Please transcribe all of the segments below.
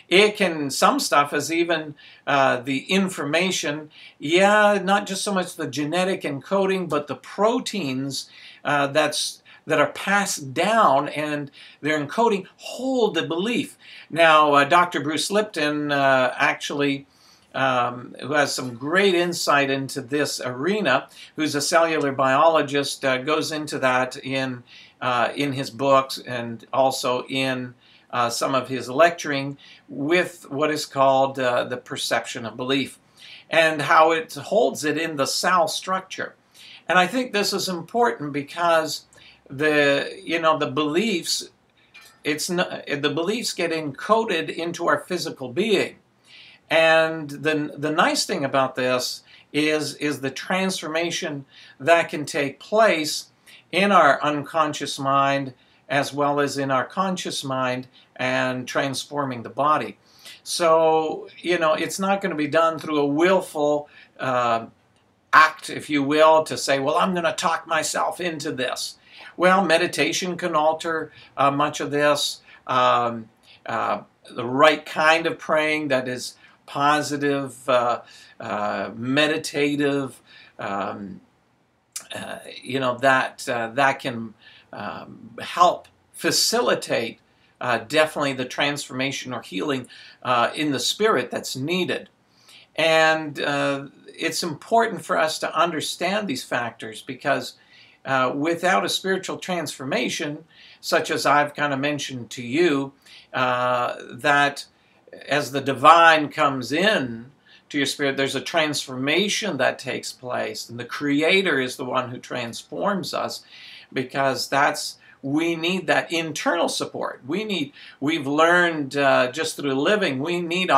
It can, some stuff is even the information, yeah, not just so much the genetic encoding, but the proteins that are passed down and their encoding hold the belief. Now, Dr. Bruce Lipton actually, who has some great insight into this arena, who's a cellular biologist, goes into that in his books and also in some of his lecturing with what is called the perception of belief and how it holds it in the cell structure. And I think this is important because the beliefs, the beliefs get encoded into our physical being. And the nice thing about this is the transformation that can take place in our unconscious mind as well as in our conscious mind and transforming the body. So, it's not going to be done through a willful act, if you will, to say, well, I'm going to talk myself into this. Well, meditation can alter much of this. The right kind of praying that is positive, meditative, that can help facilitate definitely the transformation or healing in the spirit that's needed. And it's important for us to understand these factors because without a spiritual transformation, such as I've kind of mentioned to you, that as the divine comes in to your spirit, there's a transformation that takes place, and the Creator is the one who transforms us, because we need that internal support. We've learned just through living, we need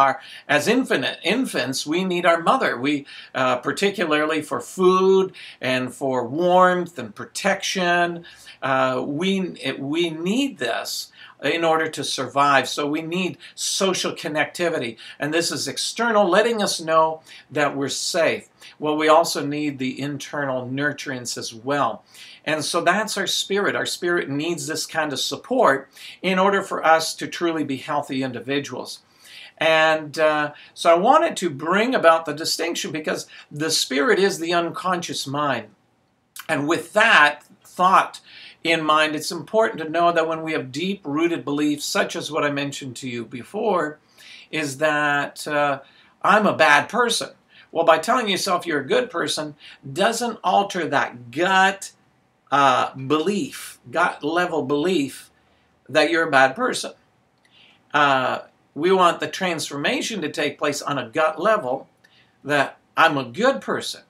as infants, we need our mother. We, particularly for food and for warmth and protection, we need this in order to survive. So we need social connectivity. And this is external, letting us know that we're safe. Well, we also need the internal nurturance as well. And so that's our spirit. Our spirit needs this kind of support in order for us to truly be healthy individuals. And so I wanted to bring about the distinction because the spirit is the unconscious mind. And with that thought in mind, it's important to know that when we have deep-rooted beliefs, such as what I mentioned to you before, is that I'm a bad person. Well, by telling yourself you're a good person doesn't alter that gut level belief that you're a bad person. We want the transformation to take place on a gut level that I'm a good person,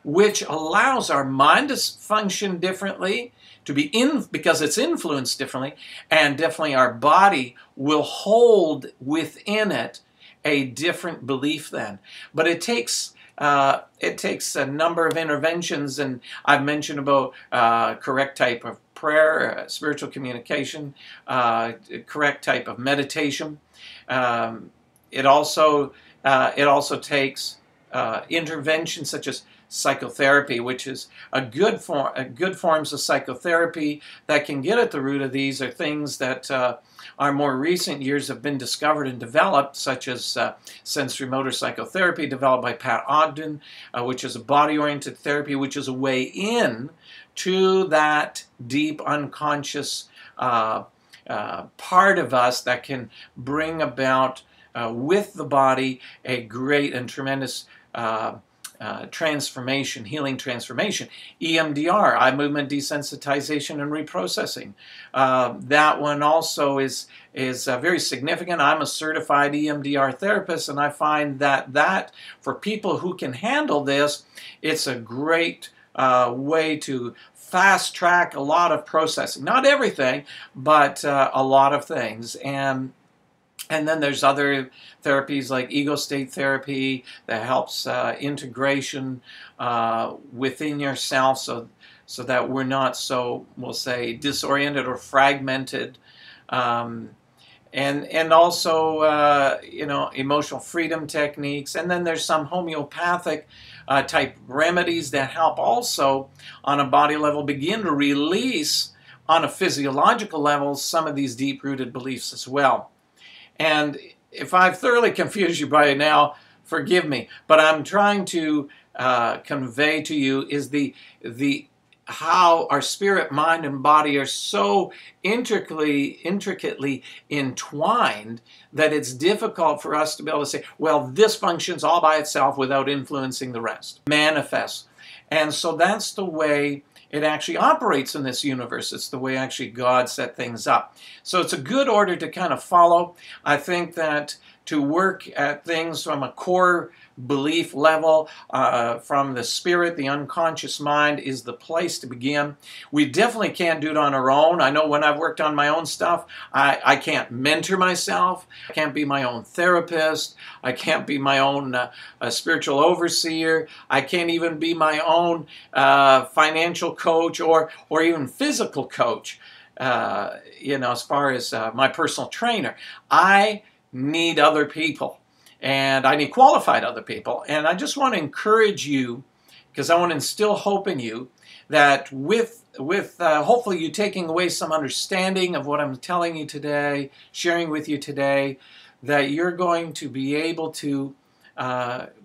which allows our mind to function differently, because it's influenced differently, and definitely our body will hold within it a different belief then. But it takes a number of interventions, and I've mentioned about correct type of prayer, spiritual communication, correct type of meditation. It also takes interventions such as psychotherapy, which is a good forms of psychotherapy that can get at the root of these, are things that our more recent years have been discovered and developed, such as sensory motor psychotherapy developed by Pat Ogden, which is a body-oriented therapy, which is a way in to that deep unconscious part of us that can bring about with the body a great and tremendous transformation, healing transformation. EMDR, eye movement desensitization and reprocessing. That one also is very significant. I'm a certified EMDR therapist, and I find that for people who can handle this, it's a great way to fast track a lot of processing. Not everything, but a lot of things. And then there's other therapies like ego state therapy that helps integration within yourself, so that we're not so, we'll say, disoriented or fragmented. And also, emotional freedom techniques. And then there's some homeopathic type remedies that help also on a body level begin to release on a physiological level some of these deep-rooted beliefs as well. And if I've thoroughly confused you by now, forgive me. But I'm trying to convey to you is the how our spirit, mind, and body are so intricately entwined that it's difficult for us to be able to say, well, this functions all by itself without influencing the rest. Manifests. And so that's the way it actually operates in this universe. It's the way actually God set things up. So it's a good order to kind of follow. I think that to work at things from a core belief level, from the spirit, the unconscious mind, is the place to begin. We definitely can't do it on our own. I know when I've worked on my own stuff, I can't mentor myself. I can't be my own therapist. I can't be my own spiritual overseer. I can't even be my own financial coach or even physical coach, as far as my personal trainer. I need other people, and I need qualified other people. And I just want to encourage you, because I want to instill hope in you, that with hopefully you taking away some understanding of what I'm telling you today, sharing with you today, that you're going to be able to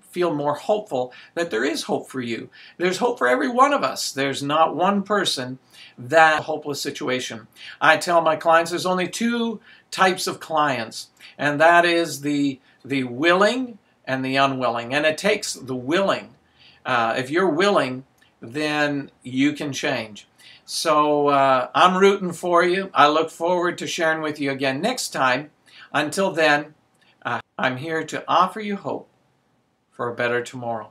feel more hopeful that there is hope for you. There's hope for every one of us. There's not one person that hopeless situation. I tell my clients there's only two types of clients, and that is the willing and the unwilling. And it takes the willing. If you're willing, then you can change. So I'm rooting for you. I look forward to sharing with you again next time. Until then, I'm here to offer you hope for a better tomorrow.